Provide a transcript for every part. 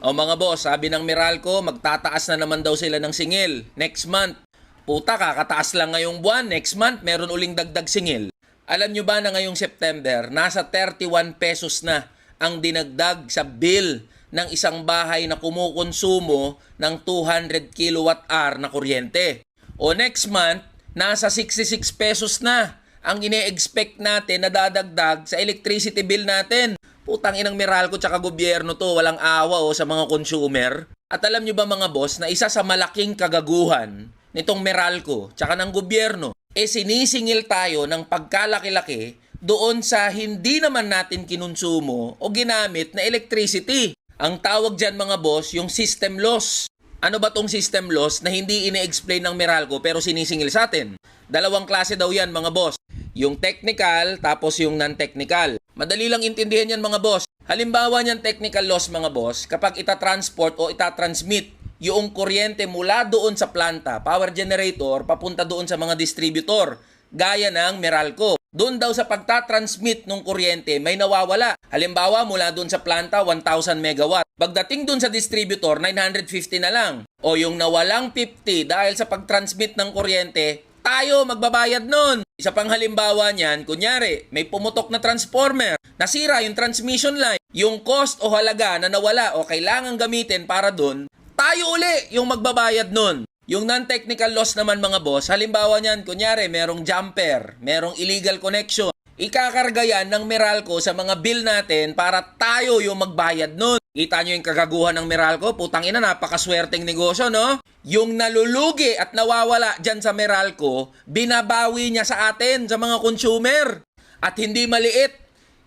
O mga boss, sabi ng Meralco, magtataas na naman daw sila ng singil next month. Puta, kakataas lang ngayong buwan. Next month, meron uling dagdag singil. Alam nyo ba na ngayong September, nasa 31 pesos na ang dinagdag sa bill ng isang bahay na kumukonsumo ng 200 kilowatt-hour na kuryente. O next month, nasa 66 pesos na ang ine-expect natin na dadagdag sa electricity bill natin. Putang inang Meralco tsaka gobyerno to, walang awa sa mga consumer. At alam nyo ba mga boss na isa sa malaking kagaguhan nitong Meralco tsaka ng gobyerno, sinisingil tayo ng pagkalaki-laki doon sa hindi naman natin kinonsumo o ginamit na electricity. Ang tawag dyan mga boss, yung system loss. Ano ba tong system loss na hindi ine-explain ng Meralco pero sinisingil sa atin? Dalawang klase daw yan mga boss. Yung technical tapos yung non-technical. Madali lang intindihan yan mga boss. Halimbawa niyan technical loss mga boss, kapag itatransport o itatransmit yung kuryente mula doon sa planta, power generator, papunta doon sa mga distributor, gaya ng Meralco. Doon daw sa pagtatransmit ng kuryente may nawawala. Halimbawa mula doon sa planta 1,000 megawatt. Pagdating doon sa distributor 950 na lang. O yung nawalang 50 dahil sa pagtransmit ng kuryente, tayo magbabayad nun. Isa pang halimbawa niyan, kunyari, may pumutok na transformer, nasira yung transmission line, yung cost o halaga na nawala o kailangan gamitin para dun, tayo uli yung magbabayad nun. Yung non-technical loss naman mga boss, halimbawa niyan, kunyari, merong jumper, merong illegal connection, ikakarga yan ng Meralco sa mga bill natin para tayo yung magbayad nun. Kita nyo yung kagaguhan ng Meralco? Putang ina, napakaswerteng negosyo, no? Yung nalulugi at nawawala dyan sa Meralco, binabawi niya sa atin, sa mga consumer. At hindi maliit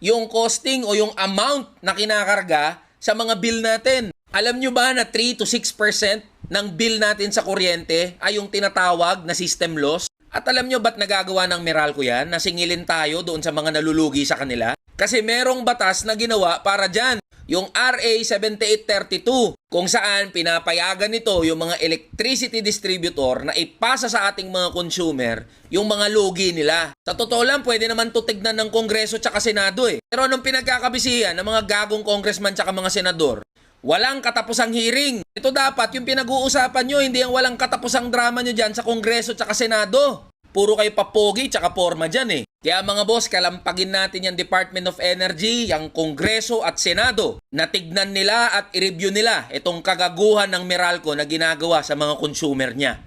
yung costing o yung amount na kinakarga sa mga bill natin. Alam nyo ba na 3 to 6% ng bill natin sa kuryente ay yung tinatawag na system loss? At alam nyo ba't nagagawa ng Meralco yan? Nasingilin tayo doon sa mga nalulugi sa kanila? Kasi merong batas na ginawa para dyan. Yung RA 7832, kung saan pinapayagan nito yung mga electricity distributor na ipasa sa ating mga consumer yung mga lugi nila. Sa totoo lang, pwede naman to tignan ng Kongreso tsaka Senado Pero anong pinagkakabisihan ng mga gagong congressman tsaka mga senador? Walang katapusang hearing. Ito dapat yung pinag-uusapan nyo, hindi ang walang katapusang drama nyo dyan sa Kongreso tsaka Senado. Puro kayo papogi tsaka porma dyan Kaya mga boss, kalampagin natin yung Department of Energy, yung Kongreso at Senado. Natignan nila at i-review nila itong kagaguhan ng Meralco na ginagawa sa mga consumer niya.